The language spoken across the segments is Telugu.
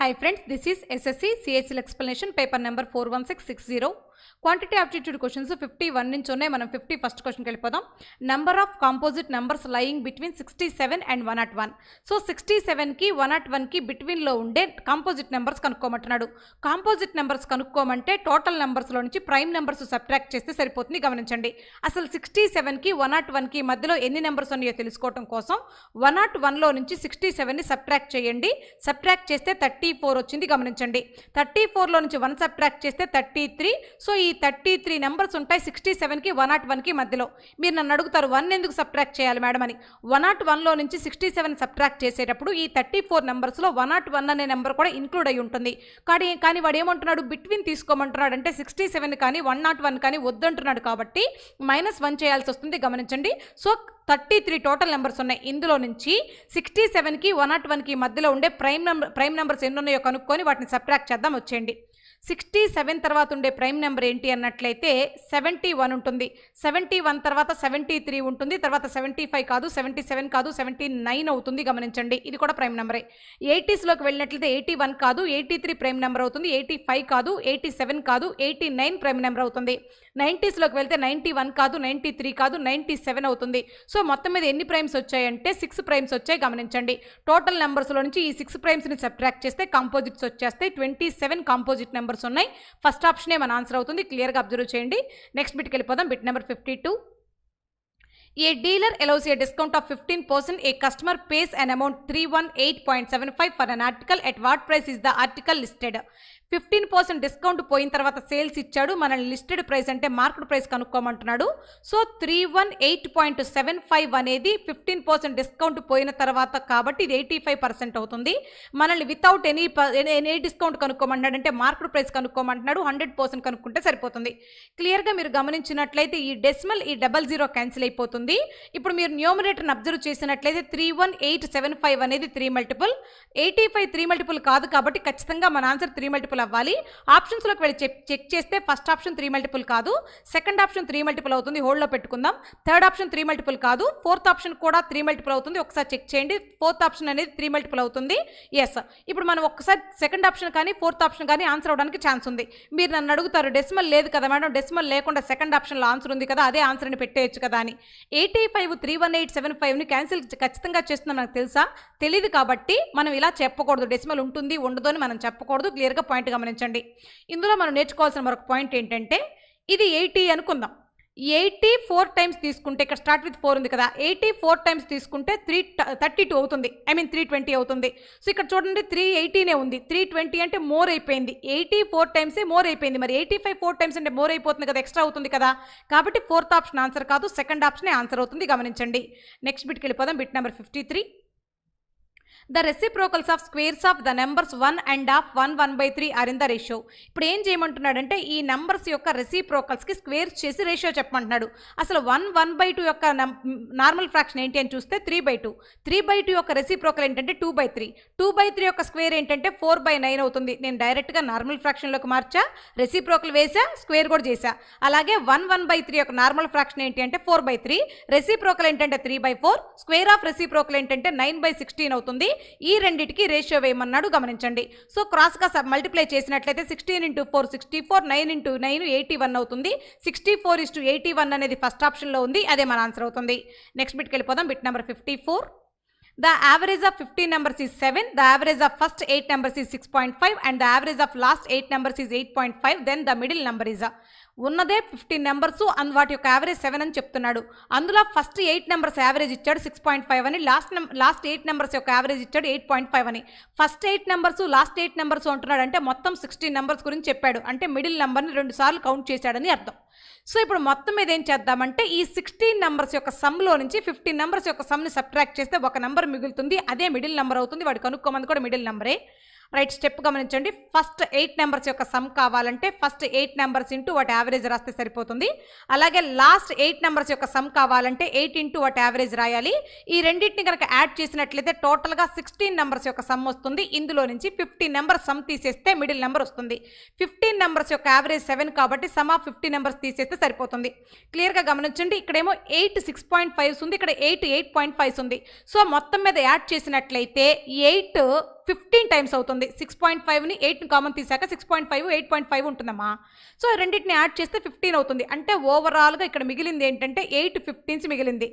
Hi friends, this is SSC CHL explanation paper number 41660. Quantity aptitude questions 51 నుంచి ఉన్నాయి. మనం 51st క్వశ్చన్కి వెళ్ళిపోదాం. Number of composite numbers lying between 67 and 101. So 67కి 101కి బిట్వీన్ లో ఉండే కాంపోజిట్ నెంబర్స్ కనుక్కోమంటున్నాడు. కాంపోజిట్ నెంబర్స్ కనుక్కోమంటే టోటల్ నెంబర్స్లో నుంచి ప్రైమ్ నెంబర్స్ సబ్ట్రాక్ట్ చేస్తే సరిపోతుంది. గమనించండి, అసలు 67కి 101కి మధ్యలో ఎన్ని నెంబర్స్ ఉన్నాయో తెలుసుకోవడం కోసం 101లో నుంచి 67ని సబ్ట్రాక్ట్ చేయండి. సబ్ట్రాక్ట్ చేస్తే 34 వచ్చింది. గమనించండి, 34లో నుంచి 1 సబ్ట్రాక్ట్ చేస్తే 33. సో ఈ 33 నెంబర్స్ ఉంటాయి 67కి 101కి మధ్యలో. మీరు నన్ను అడుగుతారు 1 ఎందుకు సబ్ట్రాక్ట్ చేయాలి మేడం అని. 101లో నుంచి 67 సబ్ట్రాక్ట్ చేసేటప్పుడు ఈ 34 నెంబర్స్లో 101 అనే నెంబర్ కూడా ఇంక్లూడ్ అయి ఉంటుంది. కానీ వాడు ఏమంటున్నాడు, బిట్వీన్ తీసుకోమంటున్నాడు. అంటే 67 కానీ 101 కానీ వద్దంటున్నాడు కాబట్టి -1 చేయాల్సి వస్తుంది. గమనించండి, సో 33 టోటల్ నెంబర్స్ ఉన్నాయి. ఇందులో నుంచి 67కి 101కి మధ్యలో ఉండే ప్రైమ్ నెంబర్స్ ఎన్ని ఉన్నాయో కనుక్కొని వాటిని సబ్ట్రాక్ట్ చేద్దాం. వచ్చేయండి, 67 తర్వాత ఉండే ప్రైమ్ నెంబర్ ఏంటి అన్నట్లయితే 71 ఉంటుంది. 71 తర్వాత 73 ఉంటుంది. తర్వాత 75 కాదు, 77 కాదు, 79 అవుతుంది. గమనించండి, ఇది కూడా ప్రైమ్ నెంబరే. 80స్లోకి వెళ్ళినట్లయితే 81 కాదు, 83 ప్రైమ్ నెంబర్ అవుతుంది. 85 కాదు, 87 కాదు, 89 ప్రైమ్ నెంబర్ అవుతుంది. 90స్లోకి వెళ్తే 91 కాదు, 93 కాదు, 97 అవుతుంది. సో మొత్తం మీద ఎన్ని ప్రైమ్స్ వచ్చాయంటే 6 ప్రైమ్స్ వచ్చాయి. గమనించండి, టోటల్ నెంబర్స్లో నుంచి ఈ 6 ప్రైమ్స్ని సబ్ట్రాక్ట్ చేస్తే కాంపోజిట్స్ వచ్చేస్తాయి. 27 కాంపోజిట్ నెంబర్స్ ఉన్నాయి. ఫస్ట్ ఆప్షనే మన ఆన్సర్ అవుతుంది. క్లియర్గా అబ్జర్వ్ చేయండి. నెక్స్ట్ బిట్కి వెళ్ళిపోదాం. Bit number 52. A dealer allows a discount of 15%. A customer pays an amount 318.75 for an article. At what price is the article listed? 15% discount పోయిన తర్వాత సేల్స్ ఇచ్చాడు. మన లిస్టెడ్ ప్రైస్ అంటే మార్కెట్ ప్రైస్ కనుక్కోమంటున్నాడు. సో 318.75 అనేది 15% డిస్కౌంట్ పోయిన తర్వాత కాబట్టి ఇది 85% అవుతుంది. మనల్ని వితౌట్ ఎనీ డిస్కౌంట్ కనుక్కోమంటున్నాడు అంటే మార్కెట్ ప్రైస్ కనుక్కోమంటున్నాడు. 100% కనుక్కుంటే సరిపోతుంది. క్లియర్గా మీరు గమనించినట్లయితే ఈ డెసిమల్ ఈ 00 క్యాన్సిల్ అయిపోతుంది. ఇప్పుడు మీరు న్యూమరేటర్ని అబ్జర్వ్ చేసినట్లయితే 31875 అనేది 3 మల్టిపుల్, 85 3 మల్టిపుల్ కాదు కాబట్టి ఖచ్చితంగా మన ఆన్సర్ 3 మల్టిపుల్ అవ్వాలి. ఆప్షన్స్లోకి వెళ్ళి చెక్ చేస్తే ఫస్ట్ ఆప్షన్ 3 మల్టిపుల్ కాదు, సెకండ్ ఆప్షన్ 3 మల్టిపుల్ అవుతుంది. హోల్డ్లో పెట్టుకుందాం. థర్డ్ ఆప్షన్ 3 మల్టిపుల్ కాదు, ఫోర్త్ ఆప్షన్ కూడా 3 మల్టిపుల్ అవుతుంది. ఒకసారి చెక్ చేయండి, ఫోర్త్ ఆప్షన్ అనేది 3 మల్టిపుల్ అవుతుంది. ఎస్, ఇప్పుడు మనం ఒక్కసారి సెకండ్ ఆప్షన్ కానీ ఫోర్త్ ఆప్షన్ కానీ ఆన్సర్ అవడానికి ఛాన్స్ ఉంది. మీరు నన్ను అడుగుతారు డెసిమల్ లేదు కదా మేడం, డెసిమల్ లేకుండా సెకండ్ ఆప్షన్లో ఆన్సర్ ఉంది కదా, అదే ఆన్సర్ని పెట్టేయచ్చు కదా అని. 85 31875ని క్యాన్సిల్ ఖచ్చితంగా చేస్తుందో నాకు తెలుసా? తెలియదు కాబట్టి మనం ఇలా చెప్పకూడదు. డెసిమల్ ఉంటుంది ఉండదు అని మనం చెప్పకూడదు. క్లియర్గా పాయింట్ గమనించండి. ఇందులో మనం నేర్చుకోవాల్సిన మరొక పాయింట్ ఏంటంటే ఇది 80 అనుకుందాం. 84 టైమ్స్ తీసుకుంటే ఇక్కడ స్టార్ట్ విత్ 4 ఉంది కదా, 84 టైమ్స్ తీసుకుంటే 332 అవుతుంది. 320 అవుతుంది. సో ఇక్కడ చూడండి 380నే ఉంది, 320 అంటే మోర్ అయిపోయింది. 84 టైమ్సే మోర్ అయిపోయింది. మరి 85 4 టైమ్స్ అంటే మోర్ అయిపోతుంది కదా, ఎక్స్ట్రా అవుతుంది కదా. కాబట్టి ఫోర్త్ ఆప్షన్ ఆన్సర్ కాదు, సెకండ్ ఆప్షనే ఆన్సర్ అవుతుంది. గమనించండి. నెక్స్ట్ బిట్కి వెళ్ళిపోదాం. Bit number 53. The reciprocals of squares of the numbers 1 and of 1/3 are in the ratio. ఇప్పుడు ఏం చేయమంటున్నాడంటే ఈ నెంబర్స్ యొక్క రెసిప్రోకల్స్కి స్క్వేర్స్ చేసి రేషియో చెప్పమంటున్నాడు. అసలు 1/2 యొక్క నార్మల్ ఫ్రాక్షన్ ఏంటి అని చూస్తే 3/2. 3/2 యొక్క రెసిప్రోకల్ ఏంటంటే 2/3. 2/3 యొక్క స్క్వేర్ ఏంటంటే 4/9 అవుతుంది. నేను డైరెక్ట్గా నార్మల్ ఫ్రాక్షన్లోకి మార్చా, రెసిప్రోకల్ వేసా, స్క్వేర్ కూడా చేశా. అలాగే 1/3 యొక్క నార్మల్ ఫ్రాక్షన్ ఏంటి అంటే 4/3, రెసిప్రోకల్ ఏంటంటే 3/4, స్క్వేర్ ఆఫ్ రెసిప్రోకల్ ఏంటంటే 9/16 అవుతుంది. ఈ రెండింటికి రేషియో వేయమన్నాడు. గమనించండి, సో క్రాస్గా మల్టిప్లై చేసినట్లయితే 16 × 4 64, 9 × 9 81 అవుతుంది. 64:81 అనేది ఫస్ట్ ఆప్షన్లో ఉంది, అదే మన ఆన్సర్ అవుతుంది. నెక్స్ట్ బిట్కి వెళ్ళిపోదాం. Bit number 54. The average of 15 numbers is 7, the average of first 8 numbers is 6.5 and the average of last 8 numbers is 8.5, then the middle number is ఉన్నదే 15 నెంబర్స్ వాటి యొక్క యావరేజ్ 7 అని చెప్తున్నాడు. అందులో ఫస్ట్ 8 నెంబర్స్ యావరేజ్ ఇచ్చాడు 6.5 అని, లాస్ట్ 8 నెంబర్స్ యొక్క యావరేజ్ ఇచ్చాడు 8.5 అని. ఫస్ట్ 8 నెంబర్స్ లాస్ట్ 8 నెంబర్స్ అంటున్నాడు అంటే మొత్తం 16 నెంబర్స్ గురించి చెప్పాడు. అంటే మిడిల్ నెంబర్ని 2 సార్లు కౌంట్ చేశాడని అర్థం. సో ఇప్పుడు మొత్తం మీద ఏం చేద్దామంటే ఈ 16 నెంబర్స్ యొక్క సమ్లో నుంచి 15 నెంబర్స్ యొక్క సమ్ని సబ్ట్రాక్ట్ చేస్తే ఒక నెంబర్ మిగులుతుంది, అదే మిడిల్ నెంబర్ అవుతుంది. వాడు కనుక్కోమంది కూడా మిడిల్ నెంబరే. రైట్, స్టెప్ గమనించండి. ఫస్ట్ 8 నెంబర్స్ యొక్క సమ్ కావాలంటే ఫస్ట్ 8 నెంబర్స్ ఇంటూ వాటి యావరేజ్ రాస్తే సరిపోతుంది. అలాగే లాస్ట్ 8 నెంబర్స్ యొక్క సమ్ కావాలంటే 8 ఇంటూ వాటి యావరేజ్ రాయాలి. ఈ రెండింటిని కనుక యాడ్ చేసినట్లయితే టోటల్గా 16 నెంబర్స్ యొక్క సమ్ వస్తుంది. ఇందులో నుంచి 15 నెంబర్స్ సమ్ తీసేస్తే మిడిల్ నెంబర్ వస్తుంది. 15 నెంబర్స్ యొక్క యావరేజ్ 7 కాబట్టి సమ్ ఆఫ్ 15 నెంబర్స్ తీసేస్తే సరిపోతుంది. క్లియర్గా గమనించండి, ఇక్కడేమో 8 6.5 ఉంది, ఇక్కడ 8 8.5 ఉంది. సో మొత్తం మీద యాడ్ చేసినట్లయితే 8 15 టైమ్స్ అవుతుంది. 6.5ని 8ని కామన్ తీసాక 6.5 8.5 ఉంటుందమ్మా. సో రెండింటిని యాడ్ చేస్తే 15 అవుతుంది. అంటే ఓవరాల్గా ఇక్కడ మిగిలింది ఏంటంటే 8 15s మిగిలింది.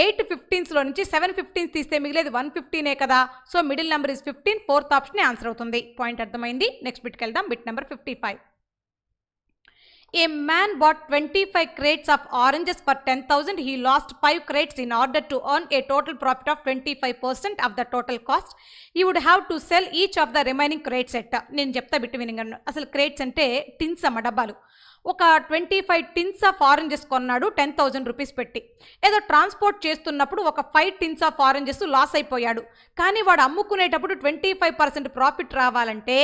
8 15స్లో నుంచి 7 15s తీస్తే మిగిలేదు 115 కదా. So middle number is 15. Fourth option answer అవుతుంది. పాయింట్ అర్థమైంది. నెక్స్ట్ బిట్కి వెళ్దాం. Bit number 55. A man bought 25 crates of oranges for 10,000. He lost 5 crates in order to earn a total profit of 25% of the total cost. He would have to sell each of the remaining crates at. నేను చెప్తా బిట్ వినింగ్. అసలు క్రేట్స్ అంటే టిన్స్ అమ్మ, డబ్బాలు. ఒక 25 టిన్స్ ఆఫ్ ఆరెంజెస్ కొన్నాడు 10,000 రూపీస్ పెట్టి. ఏదో ట్రాన్స్పోర్ట్ చేస్తున్నప్పుడు ఒక 5 టిన్స్ ఆఫ్ ఆరెంజెస్ లాస్ అయిపోయాడు. కానీ వాడు అమ్ముకునేటప్పుడు 25% ప్రాఫిట్ రావాలంటే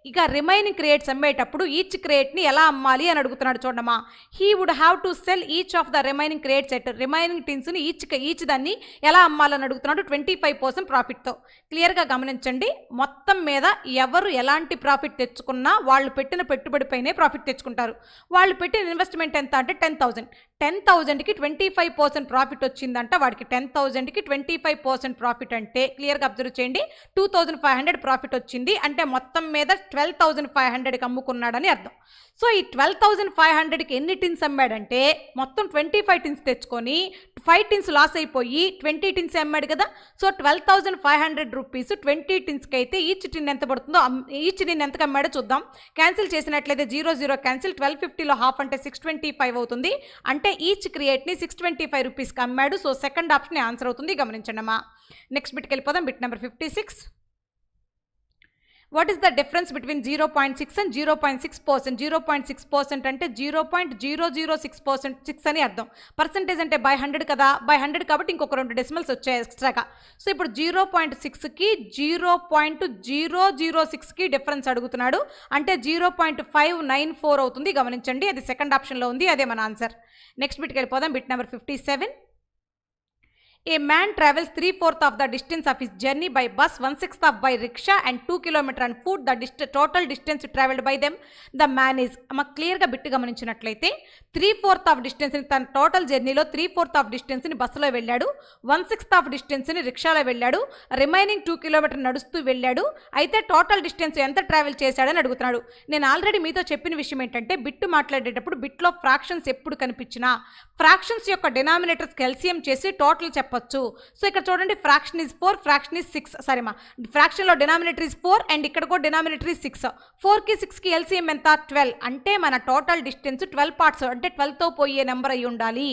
ఇక రిమైనింగ్ క్రేట్స్ అమ్మేటప్పుడు ఈచ్ క్రేట్ని ఎలా అమ్మాలి అని అడుగుతున్నాడు. చూడమ్మా, he would have to sell each of the remaining crates at. Remaining టిన్స్ని ఈచ్ దాన్ని ఎలా అమ్మాలని అడుగుతున్నాడు 25% ప్రాఫిట్తో. క్లియర్గా గమనించండి. మొత్తం మీద ఎవరు ఎలాంటి ప్రాఫిట్ తెచ్చుకున్నా వాళ్ళు పెట్టిన పెట్టుబడిపైనే ప్రాఫిట్ తెచ్చుకుంటారు. వాళ్ళు పెట్టిన ఇన్వెస్ట్మెంట్ ఎంత అంటే 10,000. 10,000కి 25% ప్రాఫిట్ వచ్చిందంట. వాడికి 10,000కి 25% ప్రాఫిట్ అంటే క్లియర్గా అబ్జర్వ్ చేయండి, 2,500 ప్రాఫిట్ వచ్చింది. అంటే మొత్తం మీద 12,500కి అమ్ముకున్నాడని అర్థం. సో ఈ 12,500కి ఎన్ని టిన్స్ అమ్మాడంటే మొత్తం 25 టిన్స్ తెచ్చుకొని 5 టిన్స్ లాస్ అయిపోయి 20 టిన్స్ అమ్మాడు కదా. సో 12,500 రూపీస్ 20 టిన్స్కి అయితే ఈచ్ టిన్ ఎంత పడుతుందో, ఈచ్ టిన్ ఎంతకు అమ్మాడో చూద్దాం. క్యాన్సిల్ చేసినట్లయితే 0 0 క్యాన్సిల్. 1250లో హాఫ్ అంటే 625 అవుతుంది. అంటే ఈచ్ క్రియేట్ని 625 రూపీస్కి అమ్మాడు. సో సెకండ్ ఆప్షన్ ఆన్సర్ అవుతుంది. గమనించండి అమ్మా. నెక్స్ట్ బిట్కి వెళ్ళిపోదాం. Bit number 56. What is the difference between 0.6 and 0.6%? 0.6% అంటే 0.006% అని అర్థం. పర్సంటేజ్ అంటే బై 100 కదా, బై 100 కాబట్టి ఇంకొక 2 డెసిమల్స్ వచ్చాయి ఎక్స్ట్రాగా. సో ఇప్పుడు 0.6కి 0.006కి డిఫరెన్స్ అడుగుతున్నాడు. అంటే 0.594 అవుతుంది. గమనించండి, అది సెకండ్ ఆప్షన్లో ఉంది. అదే మన ఆన్సర్. నెక్స్ట్ బిట్కి వెళ్ళిపోదాం. Bit number 57. A man travels 3/4 of the distance of his journey by bus, 1/6 of by rickshaw and 2 km on foot. The total distance traveled by them, the man is. అమ్మ క్లియర్గా బిట్టు గమనించినట్లయితే 3/4 ఆఫ్ డిస్టెన్స్ని తన టోటల్ జర్నీలో 3/4 ఆఫ్ డిస్టెన్స్ని బస్సులో వెళ్ళాడు, 1/6 ఆఫ్ డిస్టెన్స్ని రిక్షాలో వెళ్ళాడు, రిమైనింగ్ 2 కిలోమీటర్ నడుస్తూ వెళ్ళాడు. అయితే టోటల్ డిస్టెన్స్ ఎంత ట్రావెల్ చేశాడని అడుగుతున్నాడు. నేను ఆల్రెడీ మీతో చెప్పిన విషయం ఏంటంటే బిట్టు మాట్లాడేటప్పుడు బిట్లో ఫ్రాక్షన్స్ ఎప్పుడు కనిపించినా ఫ్రాక్షన్స్ యొక్క డినామినేటర్స్కి ఎల్సిఎం చేసి టోటల్ చెప్పచ్చు. సో ఇక్కడ చూడండి, fraction is 4, fraction is 6. Sorry మా, ఫ్రాక్షన్లో డినామినేటర్ ఇస్ 4 అండ్ ఇక్కడ కూడా డినామినేటర్ ఇస్ 6. 4కి 6కి ఎల్సిఎం ఎంత? 12. అంటే మన టోటల్ డిస్టెన్స్ 12 పార్ట్స్, అంటే 12తో పోయే నెంబర్ అయి ఉండాలి.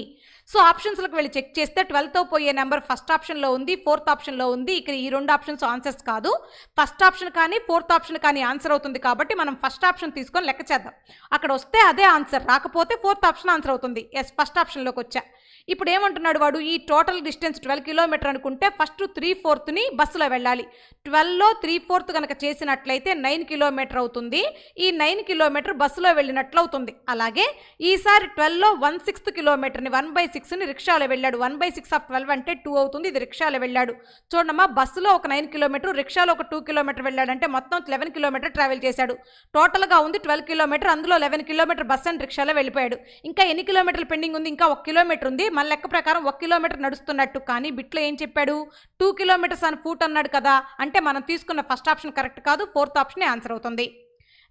సో ఆప్షన్స్లోకి వెళ్ళి చెక్ చేస్తే 12తో పోయే నెంబర్ ఫస్ట్ ఆప్షన్లో ఉంది, ఫోర్త్ ఆప్షన్లో ఉంది. ఇక్కడ ఈ 2 ఆప్షన్స్ ఆన్సర్స్ కాదు. ఫస్ట్ ఆప్షన్ కానీ ఫోర్త్ ఆప్షన్ కానీ ఆన్సర్ అవుతుంది. కాబట్టి మనం ఫస్ట్ ఆప్షన్ తీసుకొని లెక్క చేద్దాం. అక్కడ వస్తే అదే ఆన్సర్, రాకపోతే ఫోర్త్ ఆప్షన్ ఆన్సర్ అవుతుంది. ఎస్, ఫస్ట్ ఆప్షన్లోకి వచ్చా. ఇప్పుడు ఏమంటున్నాడు వాడు, ఈ టోటల్ డిస్టెన్స్ 12 కిలోమీటర్ అనుకుంటే ఫస్ట్ 3/4ని బస్సులో వెళ్ళాలి. 12లో 3/4 కనుక చేసినట్లయితే 9 కిలోమీటర్ అవుతుంది. ఈ 9 కిలోమీటర్ బస్సులో వెళ్ళినట్లు అవుతుంది. అలాగే ఈసారి 12లో 1/6 కిలోమీటర్ని 1/6ని రిక్షాలో వెళ్ళాడు. 1/6 ఆఫ్ 12 అంటే 2 అవుతుంది. ఇది రిక్షాలో వెళ్ళాడు. చూడమ్మా, బస్సులో ఒక 9 కిలోమీటర్, రిక్షాలో ఒక 2 కిలోమీటర్ వెళ్ళాడంటే మొత్తం 11 కిలోమీటర్ ట్రావెల్ చేశాడు. టోటల్గా ఉంది 12 కిలోమీటర్, అందులో 11 కిలోమీటర్ బస్ అండ్ రిక్షాలో వెళ్ళిపోయాడు. ఇంకా ఎన్ని కిలోమీటర్లు పెండింగ్ ఉంది? ఇంకా 1 కిలోమీటర్ ఉంది. మన లెక్క ప్రకారం 1 కిలోమీటర్ నడుస్తున్నట్టు. కానీ బిట్లో ఏం చెప్పాడు? 2 కిలోమీటర్స్ ఆన్ ఫూట్ అన్నాడు కదా. అంటే మనం తీసుకున్న ఫస్ట్ ఆప్షన్ కరెక్ట్ కాదు, ఫోర్త్ ఆప్షనే ఆన్సర్ అవుతుంది.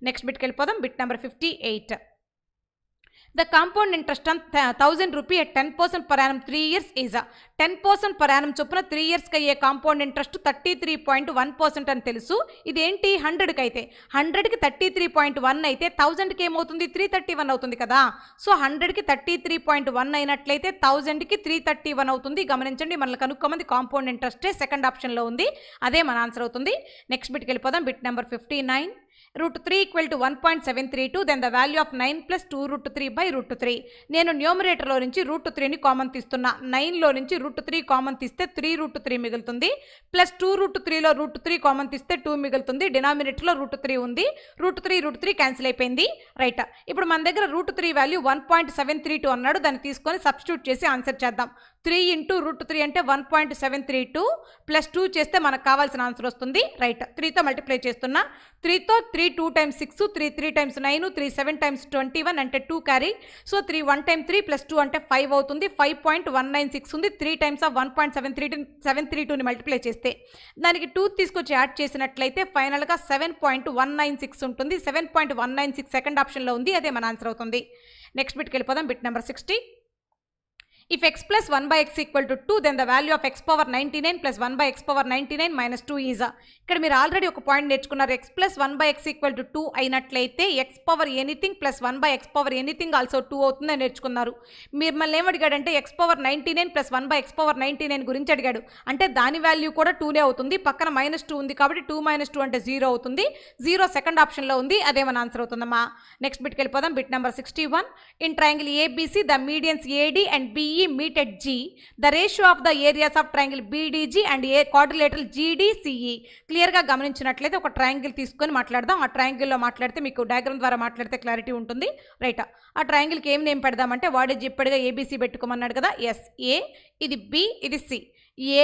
నెక్స్ట్ బిట్కి వెళ్ళిపోదాం. Bit number 58. The compound interest on 1,000 rupee at 10% per annum 3 years is 10% per annum చొప్పున 3 yearsకి అయ్యే కాంపౌండ్ ఇంట్రెస్ట్ 33.1% అని తెలుసు. ఇదేంటి 100కి అయితే 100కి 33.1 అయితే 1000కి ఏమవుతుంది? 331 అవుతుంది కదా. సో 100కి 33.1 అయినట్లయితే 1000కి 331 అవుతుంది. గమనించండి, మనల్ని కనుక్కోమంది కాంపౌండ్ ఇంట్రెస్టే సెకండ్ ఆప్షన్లో ఉంది. అదే మన ఆన్సర్ అవుతుంది. నెక్స్ట్ బిట్కి వెళ్ళిపోదాం. Bit number 59. √3 = 1.732. Then the value of 9 + 2√3/√3. నేను న్యూమరేటర్లో నుంచి √3ని కామన్ తీస్తున్నా. 9లో నుంచి √3 కామన్ తీస్తే 3√3 మిగులుతుంది. ప్లస్ 2√3లో √3 కామన్ తీస్తే 2 మిగులుతుంది. డినామినేటర్లో √3 ఉంది. √3 క్యాన్సిల్ అయిపోయింది. రైట్, ఇప్పుడు మన దగ్గర √3 వాల్యూ 1.732 అన్నాడు. దాన్ని తీసుకొని సబ్స్టిట్యూట్ చేసి ఆన్సర్ చేద్దాం. 3 ఇంటూ √3 అంటే 1.732 ప్లస్ 2 చేస్తే మనకు కావాల్సిన ఆన్సర్ వస్తుంది. రైట్, 3తో మల్టిప్లై చేస్తున్నా. 3తో 3 2 టైమ్స్ 6, 3 3 టైమ్స్ 9, 3 7 టైమ్స్ 21 అంటే 2 క్యారీ. సో 3 1 టైమ్ 3 ప్లస్ 2 అంటే 5 అవుతుంది. 5.196 ఉంది. 3 టైమ్స్ ఆఫ్ 1.732ని మల్టిప్లై చేస్తే దానికి 2 తీసుకొచ్చి యాడ్ చేసినట్లయితే ఫైనల్గా 7.196 ఉంటుంది. 7.196 సెకండ్ ఆప్షన్లో ఉంది, అదే మన ఆన్సర్ అవుతుంది. నెక్స్ట్ బిట్కి వెళ్ళిపోదాం. Bit number 60. If x plus 1 by x equal to 2, then the value of x power 99 plus 1 by x power 99 minus 2 is a. ఇక్కడ మీరు ఆల్రెడీ ఒక పాయింట్ నేర్చుకున్నారు. x plus 1 by x equal to 2 అయినట్లయితే x power anything plus 1 by x power anything also 2 అవుతుందని నేర్చుకున్నారు. మీరు మళ్ళీ ఏమడిగాడంటే x power 99 plus 1 by x power 99 గురించి అడిగాడు. అంటే దాని వాల్యూ కూడా 2నే అవుతుంది. పక్కన -2 ఉంది కాబట్టి 2 - 2 అంటే 0 అవుతుంది. 0 సెకండ్ ఆప్షన్లో ఉంది, అదే మన ఆన్సర్ అవుతుందమ్మా. నెక్స్ట్ బిట్కి వెళ్ళిపోదాం. Bit number 61. In triangle ABC the medians AD and BE meet at G. The ratio of the areas of triangle BDG and A quadrilateral GDCE. క్లియర్గా గమనించినట్లయితే ఒక ట్రయాంగిల్ తీసుకొని మాట్లాడదాం. ఆ ట్రయాంగిల్లో మాట్లాడితే మీకు డయాగ్రామ్ ద్వారా మాట్లాడితే క్లారిటీ ఉంటుంది. రైట్, ఆ ట్రయాంగిల్కి ఏం నేమ్ పెడదామంటే వాడే చెప్పాడుగా ABC పెట్టుకోమన్నాడు కదా. ఎస్, ఏ, ఇది B, ఇది C.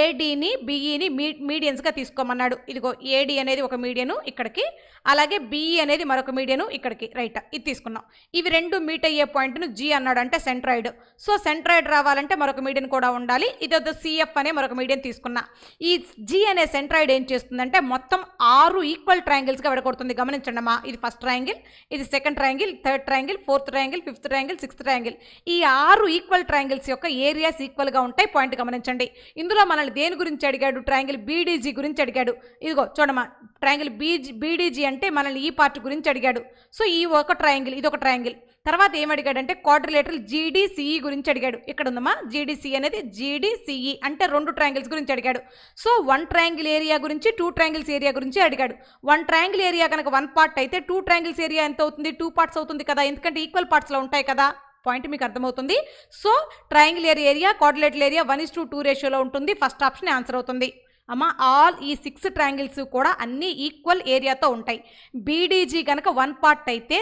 ఏడీని బిఈని మీడియన్స్గా తీసుకోమన్నాడు. ఇదిగో ఏడి అనేది ఒక మీడియను ఇక్కడికి, అలాగే బిఈ అనేది మరొక మీడియను ఇక్కడికి. రైట్, ఇది తీసుకున్నాం. ఇవి రెండు మీట్ అయ్యే పాయింట్ను జీ అన్నాడు, అంటే సెంట్రాయిడ్. సో సెంట్రాయిడ్ రావాలంటే మరొక మీడియన్ కూడా ఉండాలి. ఇదేదో సిఎఫ్ అనే మరొక మీడియన్ తీసుకున్నా. ఈ జీ అనే సెంట్రాయిడ్ ఏం చేస్తుందంటే మొత్తం 6 ఈక్వల్ ట్రయాంగిల్స్గా విడగొడుతుంది. గమనించండి అమ్మా, ఇది ఫస్ట్ ట్రయాంగిల్, ఇది second triangle, third triangle, fourth triangle, fifth triangle, sixth triangle. ఈ 6 ఈక్వల్ ట్రయాంగిల్స్ యొక్క ఏరియాస్ ఈక్వల్గా ఉంటాయి. పాయింట్ గమనించండి. ఇందులో మనల్ని దేని గురించి అడిగాడు? ట్రయాంగిల్ బీడీజీ గురించి అడిగాడు. ఇదిగో చూడమ్మా, ట్రయాంగిల్ బీడీజీ అంటే మనల్ని ఈ పార్ట్ గురించి అడిగాడు. సో ఈ ఒక ట్రయాంగిల్, ఇది ఒక ట్రయాంగిల్. తర్వాత ఏమడిగాడంటే క్వాడ్రిలేటరల్ జీడీసీఈ గురించి అడిగాడు. ఇక్కడ ఉందమ్మా, జీడీసీఈ అనేది జీడీసీఈ అంటే 2 ట్రయాంగిల్స్ గురించి అడిగాడు. సో 1 ట్రయాంగిల్ ఏరియా గురించి, 2 ట్రయాంగిల్స్ ఏరియా గురించి అడిగాడు. 1 ట్రయాంగిల్ ఏరియా కనుక 1 పార్ట్ అయితే 2 ట్రయాంగిల్స్ ఏరియా ఎంత అవుతుంది? 2 పార్ట్స్ అవుతుంది కదా, ఎందుకంటే ఈక్వల్ పార్ట్స్లో ఉంటాయి కదా. పాయింట్ మీకు అర్థమవుతుంది. So triangular area quadrilateral area 1:2 రేషియోలో ఉంటుంది. ఫస్ట్ ఆప్షన్ ఆన్సర్ అవుతుంది అమ్మా. ఆల్ ఈ 6 ట్రయాంగిల్స్ కూడా అన్ని ఈక్వల్ ఏరియాతో ఉంటాయి. బీడీజీ కనుక 1 పార్ట్ అయితే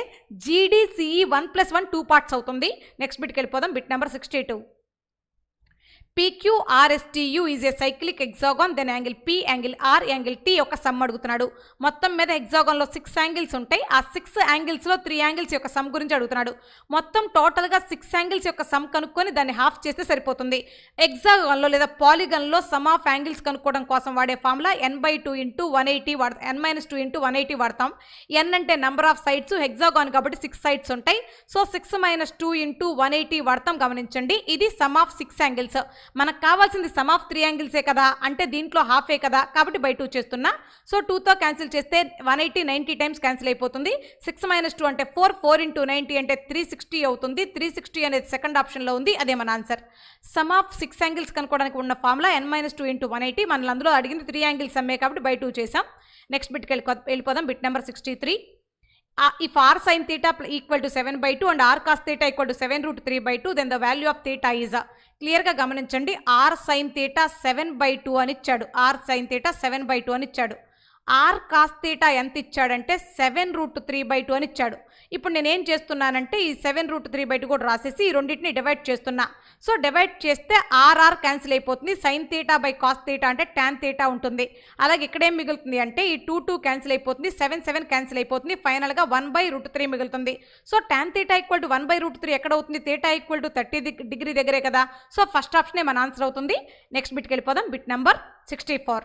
జీడీసీఈ 1+1 2 పార్ట్స్ అవుతుంది. నెక్స్ట్ బిట్కి వెళ్ళిపోదాం. Bit number 62. PQRSTU is a cyclic hexagon, then angle P, angle R, angle T యొక్క సమ్ అడుగుతున్నాడు. మొత్తం మీద హెక్సాగాన్లో 6 యాంగిల్స్ ఉంటాయి. ఆ 6 యాంగిల్స్లో 3 యాంగిల్స్ యొక్క సమ్ గురించి అడుగుతున్నాడు. మొత్తం టోటల్గా 6 యాంగిల్స్ యొక్క సమ్ కనుక్కొని దాన్ని హాఫ్ చేస్తే సరిపోతుంది. హెక్సాగాన్లో లేదా పాలిగన్లో సమ్ ఆఫ్ యాంగిల్స్ కనుక్కోవడం కోసం వాడే ఫార్ములా n/2 × 180 వాడతాం. n-2 × 180 వాడతాం. n అంటే నెంబర్ ఆఫ్ సైడ్స్, హెక్సాగాన్ కాబట్టి 6 సైడ్స్ ఉంటాయి. సో 6 - 2 × 180 వాడతాం. గమనించండి, ఇది సమ్ ఆఫ్ 6 యాంగిల్స్. మనకు కావాల్సింది సమ్ ఆఫ్ 3 యాంగిల్సే కదా, అంటే దీంట్లో హాఫే కదా, కాబట్టి బై 2 చేస్తున్నా. సో 2తో క్యాన్సిల్ చేస్తే 180 90 టైమ్స్ క్యాన్సిల్ అయిపోతుంది. 6 - 2 అంటే 4, 4 × 90 అంటే 360 అవుతుంది. 360 అనేది సెకండ్ ఆప్షన్లో ఉంది, అదే మన ఆన్సర్. సమ్ ఆఫ్ 6 యాంగిల్స్ కనుక్కోవడానికి ఉన్న ఫార్ములా n-2 × 180. మన అందులో అడిగింది 3 యాంగిల్స్ సమ్మే కాబట్టి బై 2 చేసాం. నెక్స్ట్ బిట్కి వెళ్ళిపోదాం. Bit number 63. If r sin theta equal to 7/2 and r cos theta equal to 7√3/2, then the value of theta is a. క్లియర్గా గమనించండి, r sin theta 7/2 అని ఇచ్చాడు. r sin theta 7/2 అని ఇచ్చాడు. r cos theta ఎంత ఇచ్చాడంటే 7√3/2 అని ఇచ్చాడు. ఇప్పుడు నేనేం చేస్తున్నానంటే ఈ 7√3/2 కూడా రాసేసి ఈ రెండింటిని డివైడ్ చేస్తున్నా. సో డివైడ్ చేస్తే r క్యాన్సిల్ అయిపోతుంది. sin theta by cos theta అంటే tan theta ఉంటుంది. అలాగే ఇక్కడేం మిగులుతుంది అంటే ఈ 2 క్యాన్సిల్ అయిపోతుంది, 7 క్యాన్సిల్ అయిపోతుంది. ఫైనల్గా 1/√3 మిగులుతుంది. సో tan theta = 1/√3 ఎక్కడ అవుతుంది? theta = 30 డిగ్రీ దగ్గరే కదా. సో ఫస్ట్ ఆప్షనే మన ఆన్సర్ అవుతుంది. నెక్స్ట్ బిట్కి వెళ్ళిపోదాం. Bit number 64.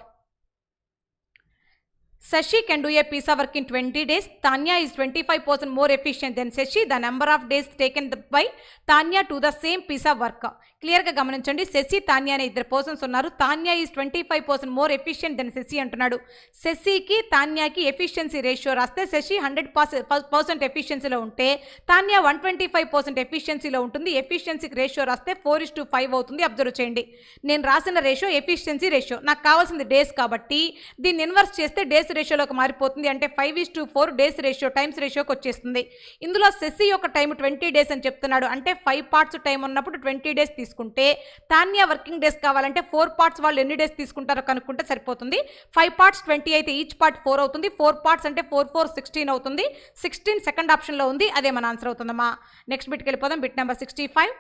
Shashi can do a piece of work in 20 days. Tanya is 25% more efficient than Shashi. The number of days taken by Tanya to the same piece of work. క్లియర్గా గమనించండి, శశి తాన్య అనే 2 పర్సన్స్ ఉన్నారు. Tanya is 25% more efficient than Shashi అంటున్నాడు. శశికి తాన్యకి ఎఫిషియన్సీ రేషియో రాస్తే శశి 100% ఎఫిషియన్సీలో ఉంటే తాన్య 125% ఎఫిషియన్సీలో ఉంటుంది. ఎఫిషియన్సీకి రేషియో రాస్తే 4:5 అవుతుంది. అబ్జర్వ్ చేయండి, నేను రాసిన రేషియో ఎఫిషియన్సీ రేషియో, నాకు కావాల్సింది డేస్ కాబట్టి దీన్ని ఇన్వర్స్ చేస్తే డేస్ రేషియోలోకి మారిపోతుంది. అంటే 5:4 డేస్ రేషియో టైమ్స్ రేషియోకి వచ్చేస్తుంది. ఇందులో శశి యొక్క టైం 20 డేస్ అని చెప్తున్నాడు. అంటే 5 పార్ట్స్ టైం ఉన్నప్పుడు 20 డేస్ తీసుకుంటే తాన్య వర్కింగ్ డేస్ కావాలంటే 4 పార్ట్స్ వాళ్ళు ఎన్ని డేస్ తీసుకుంటారో కనుక్కుంటే సరిపోతుంది. 5 పార్ట్స్ 20 అయితే ఈచ్ పార్ట్ 4 అవుతుంది. 4 పార్ట్స్ అంటే 4 4 16 అవుతుంది. 16 సెకండ్ ఆప్షన్లో ఉంది, అదే మన ఆన్సర్ అవుతుందమ్మా. నెక్స్ట్ బిట్కి వెళ్ళిపోదాం. Bit number 65.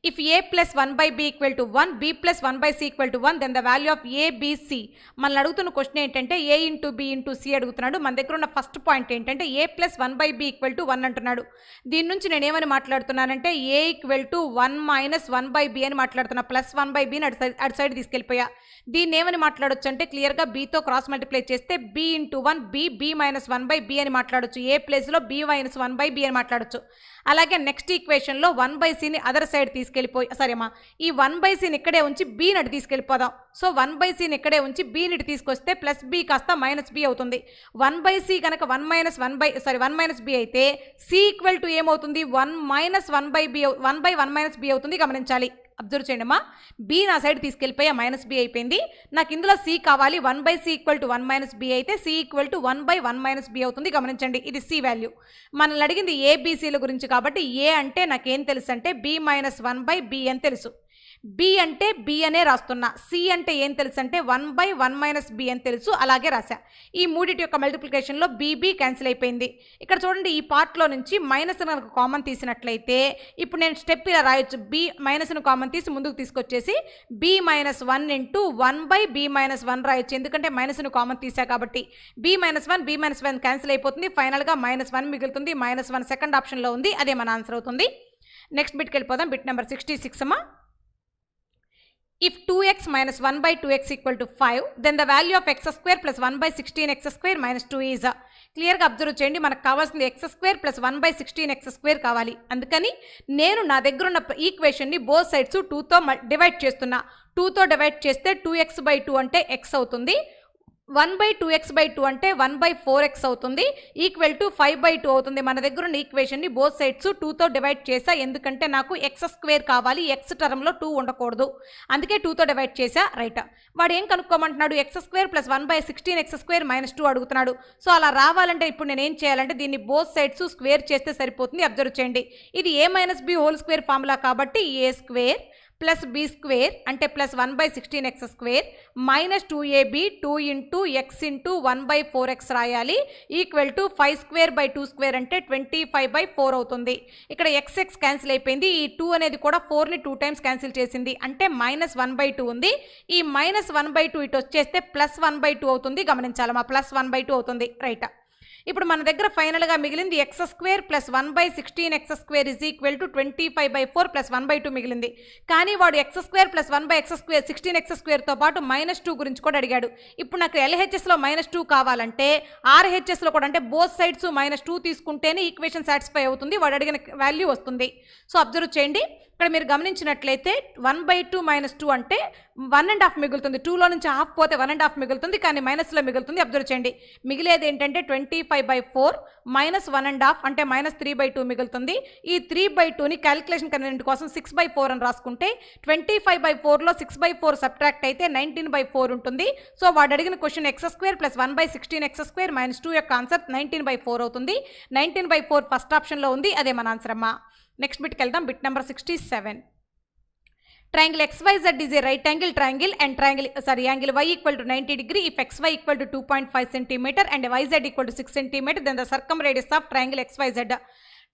If a plus 1 by b equal to 1, b plus 1 by c equal to 1, then the value of a, b, c. మనల్ని అడుగుతున్న క్వశ్చన్ ఏంటంటే a into b into c అడుగుతున్నాడు. మన దగ్గర ఉన్న ఫస్ట్ పాయింట్ ఏంటంటే a plus 1 by b equal to 1 అంటున్నాడు. దీని నుంచి నేను ఏమని మాట్లాడుతున్నానంటే a equal to 1 minus 1 by b అని మాట్లాడుతున్నా. ప్లస్ 1 by b అటు సైడ్ తీసుకెళ్ళిపోయా. దీన్ని ఏమని మాట్లాడొచ్చు అంటే క్లియర్గా bతో క్రాస్ మల్టిప్లై చేస్తే b into 1 b minus 1 by b అని మాట్లాడొచ్చు. ఏ ప్లేస్లో b మైనస్ 1 by b అని మాట్లాడొచ్చు. అలాగే నెక్స్ట్ ఈక్వేషన్లో 1 by cని అదర్ సైడ్ తీసుకెళ్ళిపోయి సరేమా ఈ 1 by cని ఇక్కడే ఉంచి b నటు తీసుకెళ్ళిపోదాం. సో 1 by cని ఇక్కడే ఉంచి b నటు తీసుకొస్తే ప్లస్ b కాస్త మైనస్ b అవుతుంది. 1 by c కనుక 1 మైనస్ b అయితే c ఈక్వల్ టు ఏమవుతుంది 1 minus 1 by b 1 by 1 minus b అవుతుంది. గమనించాలి, అబ్జర్వ్ చేయండి అమ్మా. b నా సైడ్ తీసుకెళ్ళిపోయా, మైనస్ b అయిపోయింది. నాకు ఇందులో c కావాలి. 1 by c equal to 1 minus b అయితే c equal to 1 by 1 minus b అవుతుంది. గమనించండి, ఇది c వాల్యూ. మనల్ని అడిగింది ఏబిసిల గురించి కాబట్టి ఏ అంటే నాకేం తెలుసు అంటే b మైనస్ 1 by b అని తెలుసు. b అంటే b అనే రాస్తున్నా. c అంటే ఏం తెలుసు అంటే 1 by 1 మైనస్ b అని తెలుసు. అలాగే రాశా. ఈ మూడిటి యొక్క మల్టిప్లికేషన్లో b క్యాన్సిల్ అయిపోయింది. ఇక్కడ చూడండి, ఈ పార్ట్లో నుంచి మైనస్ కనుక కామన్ తీసినట్లయితే ఇప్పుడు నేను స్టెప్ ఇలా రాయొచ్చు. b మైనస్ను కామన్ తీసి ముందుకు తీసుకొచ్చేసి b minus 1 into 1 by b minus 1 రాయొచ్చు. ఎందుకంటే మైనస్ను కామన్ తీసా కాబట్టి. b మైనస్ 1 క్యాన్సిల్ అయిపోతుంది. ఫైనల్గా -1 మిగులుతుంది. -1 సెకండ్ ఆప్షన్లో ఉంది. అదే మన ఆన్సర్ అవుతుంది. నెక్స్ట్ బిట్కి వెళ్ళిపోదాం. బిట్ నెంబర్ 66 అమ్మా. If 2x minus 1 by 2x equal to 5, then the value of x square plus 1 by 16x square minus 2 is. క్లియర్గా అబ్జర్వ్ చేయండి, మనకు కావాల్సింది x square plus 1 by 16x square కావాలి. అందుకని నేను నా దగ్గర ఉన్న ఈక్వేషన్ని బోత్ సైడ్స్ 2తో డివైడ్ చేస్తున్నా. 2తో డివైడ్ చేస్తే 2x by 2 అంటే x అవుతుంది. 1 by 2x by 2 అంటే 1 by 4x అవుతుంది. ఈక్వల్ టు 5 by 2 అవుతుంది. మన దగ్గర ఉన్న ఈక్వేషన్ని బోత్ సైడ్స్ 2తో డివైడ్ చేసా. ఎందుకంటే నాకు x స్క్వేర్ కావాలి, x టర్మ్లో 2 ఉండకూడదు. అందుకే 2తో డివైడ్ చేసా. రైట్, వాడు ఏం కనుక్కోమంటున్నాడు? x square plus 1 by 16x square minus 2 అడుగుతున్నాడు. సో అలా రావాలంటే ఇప్పుడు నేను ఏం చేయాలంటే దీన్ని బోత్ సైడ్స్ స్క్వేర్ చేస్తే సరిపోతుంది. అబ్జర్వ్ చేయండి, ఇది a minus b whole square formula కాబట్టి a square plus b square అంటే plus 1 by 16x square minus 2ab 2 into x into 1 by 4x రాయాలి. Equal to 5 square by 2 square అంటే 25 by 4 అవుతుంది. ఇక్కడ x క్యాన్సిల్ అయిపోయింది. ఈ 2 అనేది కూడా 4ని 2 టైమ్స్ క్యాన్సిల్ చేసింది. అంటే -1 by 2 ఉంది. ఈ -1 by 2 ఇటు వచ్చేస్తే +1 by 2 అవుతుంది. గమనించాలమ్మా, +1 by 2 అవుతుంది. రైట్, ఇప్పుడు మన దగ్గర ఫైనల్గా మిగిలింది x square plus 1 by 16x square is equal to 25 by 4 plus 1 by 2 మిగిలింది. కానీ వాడు x square plus 1 by x square 16x స్క్వేర్తో పాటు -2 గురించి కూడా అడిగాడు. ఇప్పుడు నాకు LHSలో -2 కావాలంటే RHSలో కూడా అంటే బోత్ సైడ్స్ -2 తీసుకుంటేనే ఈక్వేషన్ సాటిస్ఫై అవుతుంది. వాడు అడిగిన వాల్యూ వస్తుంది. సో అబ్జర్వ్ చేయండి, ఇక్కడ మీరు గమనించినట్లయితే 1 by 2 - 2 అంటే 1.5 మిగులుతుంది. 2లో నుంచి హాఫ్ పోతే 1.5 మిగులుతుంది, కానీ మైనస్లో మిగులుతుంది. అబ్జర్వ్ చేయండి, మిగిలేది ఏంటంటే 25 by 4 మైనస్ 1.5 అంటే -3 by 2 మిగులుతుంది. ఈ 3 by 2ని క్యాలిక్యులేషన్ కన్వీనియంట్ కోసం 6 by 4 అని రాసుకుంటే 25 by 4లో 6 by 4 సబ్ట్రాక్ట్ అయితే 19 by 4 ఉంటుంది. సో వాడు అడిగిన question x square plus 1 by 16x square minus 2 యొక్క ఆన్సర్ 19 by 4 అవుతుంది. 19 by 4 ఫస్ట్ ఆప్షన్లో ఉంది. అదే మన ఆన్సర్ అమ్మా. నెక్స్ట్ బిట్కి వెళ్దాం. Bit number 67. Triangle XYZ is a right angle triangle and angle y equal to 90 degree if xy equal to 2.5 cm and yz equal to 6 cm, then the circumradius of triangle XYZ.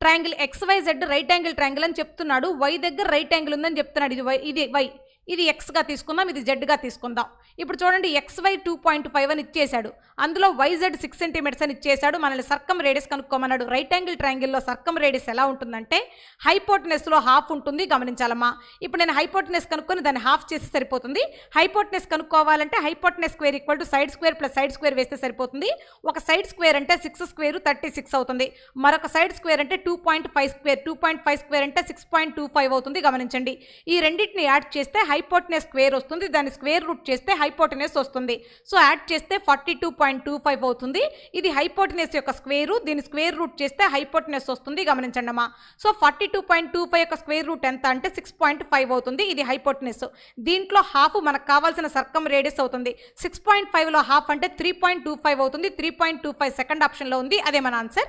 Triangle XYZ right angle triangle అని చెప్తున్నాడు. y దగ్గర రైట్ యాంగిల్ ఉందని చెప్తున్నాడు. ఇది y, ఇది ఎక్స్గా తీసుకుందాం, ఇది జెడ్గా తీసుకుందాం. ఇప్పుడు చూడండి, XY 2.5 అని ఇచ్చేశాడు, అందులో YZ 6 సెంటీమీటర్స్ అని ఇచ్చేశాడు. మనల్ని సర్కమ్ రేడియస్ కనుక్కోమన్నాడు. రైట్ యాంగిల్ ట్రయాంగిల్లో సర్కమ్ రేడియస్ ఎలా ఉంటుందంటే హైపోటెనస్లో హాఫ్ ఉంటుంది. గమనించాలమ్మా, ఇప్పుడు నేను హైపోటెనస్ కనుక్కొని దాన్ని హాఫ్ చేస్తే సరిపోతుంది. హైపోటెనస్ కనుక్కోవాలంటే hypotenuse square equal to side square plus side square వేస్తే సరిపోతుంది. ఒక సైడ్ స్క్వేర్ అంటే 6 స్క్వేర్ 36 అవుతుంది. మరొక సైడ్ స్క్వేర్ అంటే 2.5 స్క్వేర్ 2.5 స్క్వేర్ అంటే 6.25 అవుతుంది. గమనించండి, ఈ రెండింటిని యాడ్ చేస్తే హైపోటెనస్ స్క్వేర్ వస్తుంది, దాన్ని స్క్వేర్ రూట్ చేస్తే హైపోటెనస్ వస్తుంది. సో యాడ్ చేస్తే 42.25 అవుతుంది. ఇది హైపోటెనస్ యొక్క స్క్వేరు, దీన్ని స్క్వేర్ రూట్ చేస్తే హైపోటెనస్ వస్తుంది. గమనించండి అమ్మా. సో 42.25 యొక్క స్క్వేర్ రూట్ ఎంత అంటే 6.5 అవుతుంది. ఇది హైపోటెనస్. దీంట్లో హాఫ్ మనకు కావాల్సిన సర్కమ్ రేడియస్ అవుతుంది. 6.5లో హాఫ్ అంటే 3.25 అవుతుంది. 3.25 సెకండ్ ఆప్షన్లో ఉంది. అదే మన ఆన్సర్.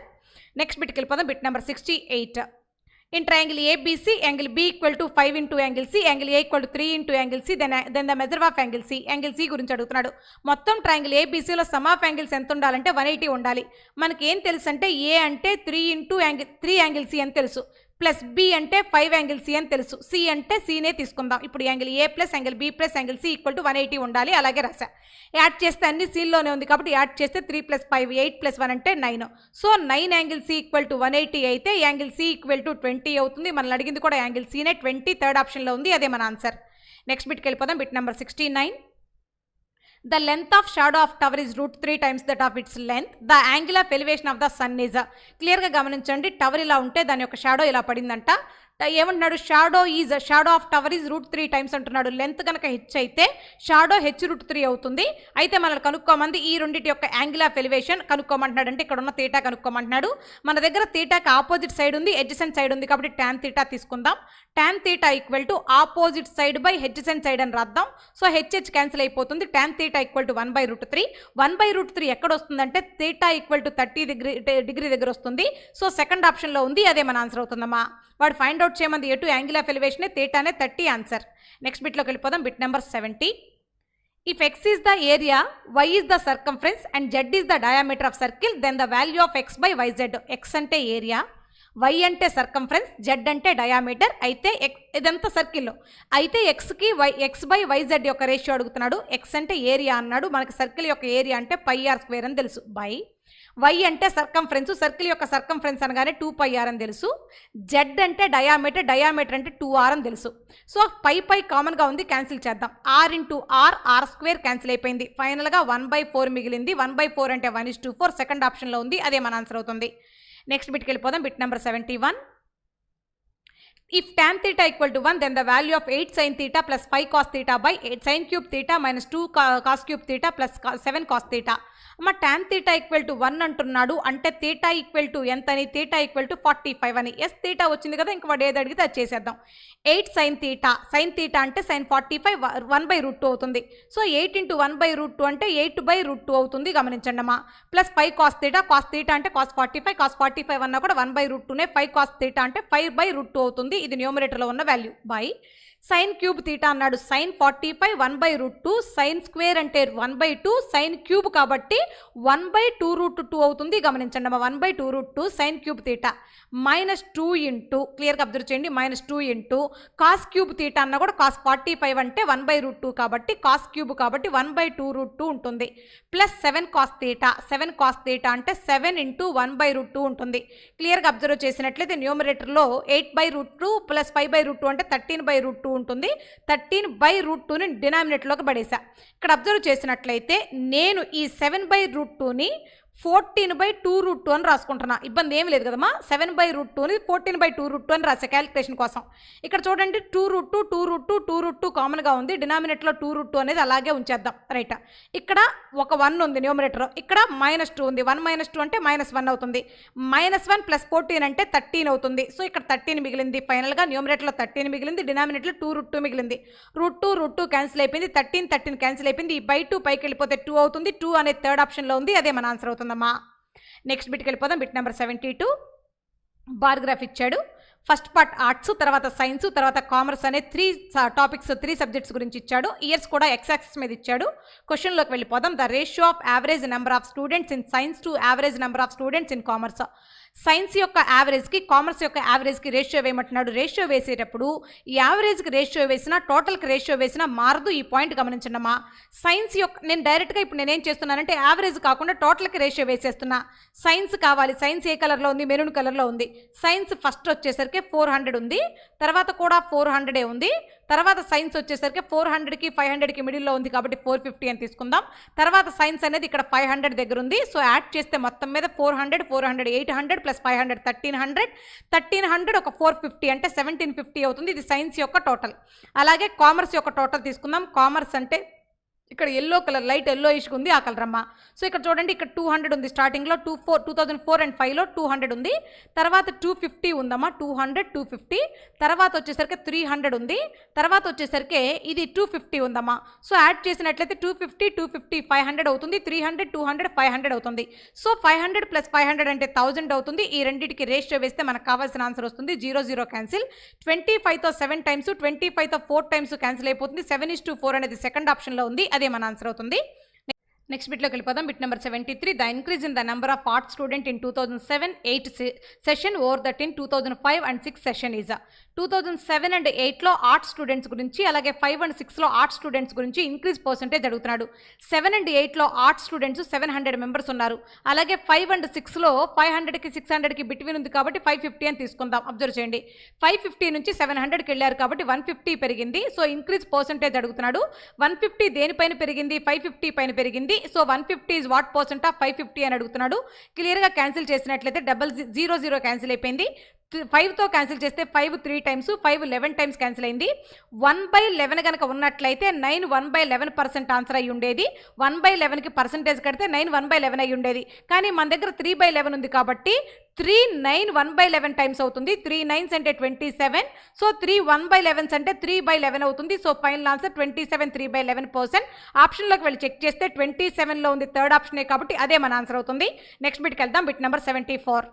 నెక్స్ట్ బిట్కి వెళ్ళిపోదాం. Bit number 68. In triangle ABC, angle B equal to 5 into angle C, angle A equal to 3 into angle C, then the measure of angle C. Angle C గురించి అడుగుతున్నాడు. మొత్తం ట్రయాంగిల్ ABCలో సమ్ ఆఫ్ యాంగిల్స్ ఎంత ఉండాలంటే 180 ఉండాలి. మనకి ఏం తెలుసు అంటే A అంటే 3 యాంగిల్ C అని తెలుసు. ప్లస్ బి అంటే 5 యాంగిల్ సి అని తెలుసు, సి అంటే సీనే తీసుకుందాం. ఇప్పుడు angle A plus angle B plus angle C equal to 180 ఉండాలి. అలాగే రాసా. యాడ్ చేస్తే అన్ని సీల్లోనే ఉంది కాబట్టి యాడ్ చేస్తే 3 + 5 8 + 1 అంటే 9. So 9 angle C equal to 180 అయితే యాంగిల్ సి ఈక్వల్ టు 20 అవుతుంది. మనల్ని అడిగింది కూడా యాంగిల్ సీనే, 20 థర్డ్ ఆప్షన్లో ఉంది. అదే మన ఆన్సర్. నెక్స్ట్ బిట్కి వెళ్ళిపోదాం. Bit number 69. The length of shadow of tower is √3 times that of its length. The angle of elevation of the sun is. క్లియర్గా గమనించండి. టవర్ ఇలా ఉంటే దాని యొక్క షాడో ఇలా పడిందంట. ఏమంటున్నాడు? Shadow of tower is √3 times అంటున్నాడు. లెంత్ కనుక హెచ్ అయితే షాడో h√3 అవుతుంది. అయితే మనల్ని కనుక్కోమంది ఈ రెండింటి యొక్క యాంగిల్ ఆఫ్ ఎలివేషన్ కనుక్కోమంటున్నాడు. అంటే ఇక్కడ ఉన్న తీటా కనుక్కోమంటున్నాడు. మన దగ్గర తీటాకి ఆపోజిట్ సైడ్ ఉంది, ఎడ్జసెంట్ సైడ్ ఉంది కాబట్టి tan తీటా తీసుకుందాం. tan theta equal to opposite side by adjacent side అని రాద్దాం. సో హెచ్ క్యాన్సిల్ అయిపోతుంది. tan theta equal to 1/√3. 1/√3 ఎక్కడ వస్తుందంటే తీటా ఈక్వల్ టు 30 డిగ్రీ దగ్గర వస్తుంది. సో సెకండ్ ఆప్షన్లో ఉంది. అదే మన ఆన్సర్ అవుతుందమ్మా. వాడు ఫైండ్ అవుట్ చేయమంది ఎటు యాంగిల్ ఆఫ్ ఎలివేషన్, తీటానే 30 ఆన్సర్. నెక్స్ట్ బిట్లోకి వెళ్ళిపోదాం. Bit number 70. If x is the area, y is the circumference and z is the diameter of circle, then the value of x by yz. x అంటే ఏరియా, y అంటే సర్కంఫరెన్స్, z అంటే డయామీటర్. అయితే ఇదంతా సర్కిల్లో అయితే ఎక్స్కి x బై yz యొక్క రేషియో అడుగుతున్నాడు. x అంటే ఏరియా అన్నాడు. మనకి సర్కిల్ యొక్క ఏరియా అంటే πr² అని తెలుసు. బై y అంటే సర్కంఫరెన్స్, సర్కిల్ యొక్క సర్కంఫరెన్స్ అనగానే 2πr అని తెలుసు. z అంటే డయామీటర్ అంటే 2r అని తెలుసు. సో పై కామన్గా ఉంది, క్యాన్సిల్ చేద్దాం. r ఇంటూ r² క్యాన్సిల్ అయిపోయింది. ఫైనల్గా 1/4 మిగిలింది. 1/4 అంటే 1:4 సెకండ్ ఆప్షన్లో ఉంది. అదే మన ఆన్సర్ అవుతుంది. నెక్స్ట్ బిట్కి వెళ్ళిపోదాం. Bit number 71. If tan theta equal to 1, then the value of 8 sin theta plus 5 cos theta by 8 sin cube theta minus 2 cos cube theta plus 7 cos theta. అమ్మ tan theta equal to 1 అంటున్నాడు. అంటే theta equal to ఎంత అని? theta equal to 45 అని. ఎస్ theta వచ్చింది కదా, ఇంక వాడు ఏది అడిగితే అది చేసేద్దాం. 8 sin theta అంటే sin 45 1/√2 అవుతుంది. సో 8 into 1/√2 అంటే 8/√2 అవుతుంది. గమనించండి అమ్మా. ప్లస్ 5 cos theta అంటే cos 45 అన్నా కూడా 1/√2నే. 5 cos theta అంటే 5/√2 అవుతుంది. ఇది న్యూమరేటర్లో ఉన్న value. By sine cube theta అన్నాడు. సైన్ 45 1/√2, సైన్ స్క్వేర్ అంటే 1/2, సైన్ క్యూబ్ కాబట్టి 1/2√2 అవుతుంది. గమనించండి అమ్మా. 1/2√2 సైన్ క్యూబ్ తీటా -2 ఇంటూ, క్లియర్గా అబ్జర్వ్ చేయండి, -2 ఇంటూ కాస్ క్యూబ్ తీటా అన్న కూడా కాస్ 45 అంటే 1/√2 కాబట్టి కాస్ క్యూబ్ కాబట్టి 1/2√2 ఉంటుంది. ప్లస్ 7 cos theta అంటే 7 ఇంటూ 1/√2 ఉంటుంది. క్లియర్గా అబ్జర్వ్ చేసినట్లయితే న్యూమరేటర్లో 8/√2 ప్లస్ 5/√2 అంటే 13/√2 ఉంటుంది. 13/√2ని డినామినేటర్లోకి పడేసా. ఇక్కడ అబ్జర్వ్ చేసినట్లయితే నేను ఈ 7/√2ని 14/2√2 అని రాసుకుంటున్నా. ఇబ్బంది ఏమి లేదు కదమ్మా. 7/√2ని 14/2√2 అని రాసే క్యాలిక్యులేషన్ కోసం. ఇక్కడ చూడండి 2√2 కామన్గా ఉంది. డినామినేటర్లో 2√2 అనేది అలాగే ఉంచేద్దాం. రైట్. ఇక్కడ ఒక 1 ఉంది న్యూమరేటర్, ఇక్కడ -2 ఉంది. 1 - 2 అంటే -1 అవుతుంది. -1 + 14 అంటే 13 అవుతుంది. సో ఇక్కడ 13 మిగిలింది. ఫైనల్గా న్యూమరేటర్లో 13 మిగిలింది, డినామినేటర్లో 2√2 మిగిలింది. √2 క్యాన్సిల్ అయిపోయింది. 13 క్యాన్సిల్ అయిపోయింది. ఈ /2 పైకి వెళ్ళిపోతే 2 అవుతుంది. 2 అనేది థర్డ్ ఆప్షన్లో ఉంది. అదే మన ఆన్సర్ అవుతుంది. నెక్స్ట్ బిట్కి వెళ్ళిపోదాం. Bit number 72. బార్ గ్రాఫ్ ఇచ్చాడు. ఫస్ట్ పార్ట్ ఆర్ట్స్, తర్వాత సైన్స్, తర్వాత కామర్స్ అనే 3 సబ్జెక్ట్స్ గురించి ఇచ్చాడు. ఇయర్స్ కూడా ఎక్స్ యాక్సిస్ మీద ఇచ్చాడు. క్వశ్చన్లోకి వెళ్ళిపోదాం. The ratio of average number of students in science to average number of students in commerce. Science యొక్క యావరేజ్కి కామర్స్ యొక్క యావరేజ్కి రేషియో వేయమంటున్నాడు. రేషియో వేసేటప్పుడు యావరేజ్కి రేషియో వేసినా టోటల్కి రేషియో వేసినా మారదు. ఈ పాయింట్ గమనించండమ్మా. సైన్స్ యొక్క నేను డైరెక్ట్గా ఇప్పుడు నేనేం చేస్తున్నానంటే యావరేజ్ కాకుండా టోటల్కి రేషియో వేసేస్తున్నా. సైన్స్ కావాలి. సైన్స్ ఏ కలర్లో ఉంది? మెరూన్ కలర్లో ఉంది. సైన్స్ ఫస్ట్ వచ్చేసరికి 400 ఉంది, తర్వాత కూడా 400 ఉంది. తర్వాత సైన్స్ వచ్చేసరికి 400కి 500కి మిడిల్లో ఉంది కాబట్టి 450 అని తీసుకుందాం. తర్వాత సైన్స్ అనేది ఇక్కడ 500 దగ్గర ఉంది. సో యాడ్ చేస్తే మొత్తం మీద 400 800 + 500 1300 ఒక 450 అంటే 1750 అవుతుంది. ఇది సైన్స్ యొక్క టోటల్. అలాగే కామర్స్ యొక్క టోటల్ తీసుకుందాం. కామర్స్ అంటే ఇక్కడ ఎల్లో కలర్, లైట్ ఎల్లో ఇష్గా ఉంది, ఆ కలర్ అమ్మా. సో ఇక్కడ చూడండి, ఇక్కడ 200 ఉంది. స్టార్టింగ్లో 2004 and 5లో 200 ఉంది. తర్వాత 250 ఉందమ్మా. 200 250. తర్వాత వచ్చేసరికి 300 ఉంది. తర్వాత వచ్చేసరికి ఇది 250 ఉందమ్మా. సో యాడ్ చేసినట్లయితే 250 500 అవుతుంది. 300 200 500 అవుతుంది. సో 500 + 500 అంటే 1000 అవుతుంది. ఈ రెండింటికి రేషియో వేస్తే మనకు కావాల్సిన ఆన్సర్ వస్తుంది. 0 క్యాన్సిల్. 25తో 7 టైమ్స్, 25తో 4 టైమ్స్ క్యాన్సిల్ అయిపోతుంది. 7:4 అనేది సెకండ్ ఆప్షన్లో ఉంది. అదే మన ఆన్సర్ అవుతుంది. నెక్స్ట్ బిట్లోకి వెళ్ళిపోదాం. Bit number 73. The increase in the number of art student in 2007-8 session over that in 2005 and 6 session is 2007 and 8లో ఆర్ట్ స్టూడెంట్స్ గురించి, అలాగే 5 and 6లో ఆర్ట్ స్టూడెంట్స్ గురించి ఇంక్రీజ్ పర్సెంటేజ్ అడుగుతున్నాడు. 7 and 8లో ఆర్ట్ స్టూడెంట్స్ 700 మెంబర్స్ ఉన్నారు. అలాగే 5 and 6లో 500కి 600కి బిట్వీన్ ఉంది కాబట్టి 550 అని తీసుకుందాం. అబ్జర్వ్ చేయండి, 550 నుంచి 700కి వెళ్ళారు కాబట్టి 150 పెరిగింది. సో ఇంక్రీజ్ పర్సెంటేజ్ అడుగుతున్నాడు. 150 దేనిపైన పెరిగింది? 550 పైన పెరిగింది. So 150 is what percent of 550 అని అడుగుతున్నాడు. క్లియర్గా క్యాన్సిల్ చేసినట్లయితే 000 క్యాన్సిల్ అయిపోయింది. 5తో క్యాన్సిల్ చేస్తే 5 3 టైమ్స్, 5 11 టైమ్స్ క్యాన్సిల్ అయింది. 1/11 కనుక ఉన్నట్లయితే 9 1/11% ఆన్సర్ అయ్యి ఉండేది. 1/11కి పర్సెంటేజ్ కడితే 9 1/11 అయ్యి ఉండేది. కానీ మన దగ్గర 3/11 ఉంది కాబట్టి 3 9 1/11 టైమ్స్ అవుతుంది. 3 9s అంటే 27. సో 3 1/11 అంటే 3/11 అవుతుంది. So final answer 27 3/11%. ఆప్షన్లోకి వెళ్ళి చెక్ చేస్తే 27లో ఉంది, థర్డ్ ఆప్షనే కాబట్టి అదే మన ఆన్సర్ అవుతుంది. నెక్స్ట్ బిట్కి వెళ్దాం. Bit number 74.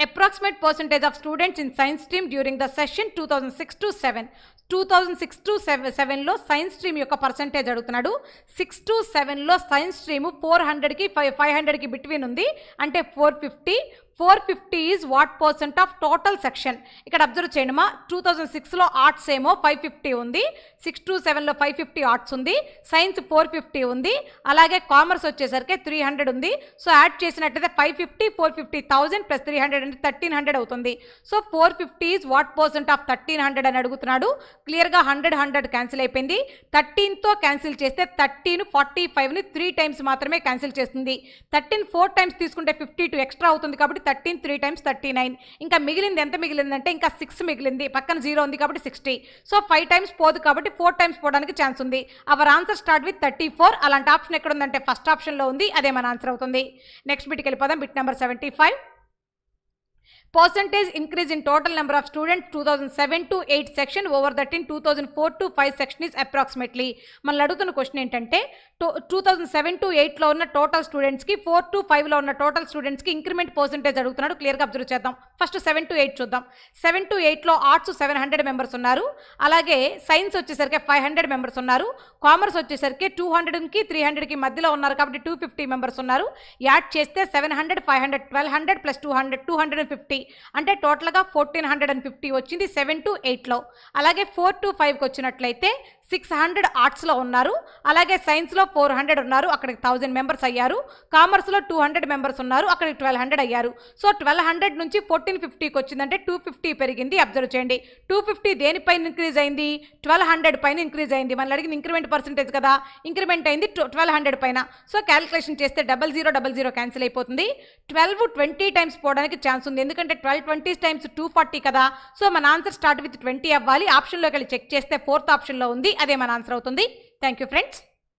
Approximate percentage of students in science stream during the session 2006-7. 2006-7లో సైన్స్ స్ట్రీమ్ యొక్క పర్సంటేజ్ అడుగుతున్నాడు. 6-7లో సైన్స్ స్ట్రీమ్ 400కి 500కి బిట్వీన్ ఉంది, అంటే 450. 450 is what percent of total section. ఇక్కడ అబ్జర్వ్ చేయండి మా, 2006లో ఆర్ట్స్ ఏమో 550 ఉంది, 6-7లో 550 ఆర్ట్స్ ఉంది, సైన్స్ 450 ఉంది, అలాగే కామర్స్ వచ్చేసరికి 300 ఉంది. సో యాడ్ చేసినట్టయితే 550 450 1000 ప్లస్ 300 అంటే 1300 అవుతుంది. So 450 is what percent of 1300 అని అడుగుతున్నాడు. క్లియర్గా 100 క్యాన్సిల్ అయిపోయింది. 13తో క్యాన్సిల్ చేస్తే 13 45ని 3 టైమ్స్ మాత్రమే క్యాన్సిల్ చేస్తుంది. 13 4 టైమ్స్ తీసుకుంటే 52 ఎక్స్ట్రా అవుతుంది కాబట్టి 13 3 టైమ్స్ 39. ఇంకా మిగిలింది ఎంత మిగిలిందంటే ఇంకా 6 మిగిలింది, పక్కన 0 ఉంది కాబట్టి 60. సో 5 టైమ్స్ పోదు కాబట్టి 4 టైమ్స్ పోవడానికి ఛాన్స్ ఉంది. Our answer start with 34. అలాంటి ఆప్షన్ ఎక్కడ ఉందంటే ఫస్ట్ ఆప్షన్లో ఉంది, అదే మన ఆన్సర్ అవుతుంది. నెక్స్ట్ బిట్కి వెళ్ళిపోదాం. Bit number 75. Percentage increase in total number of students 2007-8 section over that in 2004-5 section is approximately. మనం అడుగుతున్న క్వశ్చన్ ఏంటంటే 2007-8లో ఉన్న టోటల్ స్టూడెంట్స్కి 4-5లో ఉన్న టోటల్ స్టూడెంట్స్కి ఇంక్రిమెంట్ పర్సెంటేజ్ అడుగుతున్నాడు. క్లియర్గా అబ్జర్వ్ చేద్దాం. ఫస్ట్ 7-8 చూద్దాం. 7-8లో ఆర్ట్స్ 700 మెంబర్స్ ఉన్నారు, అలాగే సైన్స్ వచ్చేసరికి 500 మెంబర్స్ ఉన్నారు, కామర్స్ వచ్చేసరికి 200కి 300కి మధ్యలో ఉన్నారు కాబట్టి 250 మెంబర్స్ ఉన్నారు. యాడ్ చేస్తే 700 500 1200 ప్లస్ 200 250 అంటే టోటల్గా 1450 వచ్చింది 7-8లో. అలాగే 4-5కి వచ్చినట్లయితే 600 ఆర్ట్స్లో ఉన్నారు, అలాగే సైన్స్లో 400 ఉన్నారు, అక్కడికి 1000 మెంబర్స్ అయ్యారు. కామర్స్లో 200 మెంబర్స్ ఉన్నారు, అక్కడికి 1200 అయ్యారు. సో 1200 నుంచి 1450కి వచ్చిందంటే 250 పెరిగింది. అబ్జర్వ్ చేయండి, 250 దేనిపైన ఇంక్రీజ్ అయింది? 1200 పైన ఇంక్రీజ్ అయింది. మనం అడిగిన ఇంక్రిమెంట్ పర్సెంటేజ్ కదా, ఇంక్రిమెంట్ అయింది 1200 పైన. సో క్యాలిక్యులేషన్ చేస్తే 0000 క్యాన్సిల్ అయిపోతుంది. 12 20 టైమ్స్ పోవడానికి ఛాన్స్ ఉంది, ఎందుకంటే 12 20 టైమ్స్ 240 కదా. సో మన ఆన్సర్ స్టార్ట్ విత్ 20 అవ్వాలి. ఆప్షన్లోకి వెళ్ళి చెక్ చేస్తే 4th ఆప్షన్లో ఉంది, అదే మన ఆన్సర్ అవుతుంది. Thank you friends.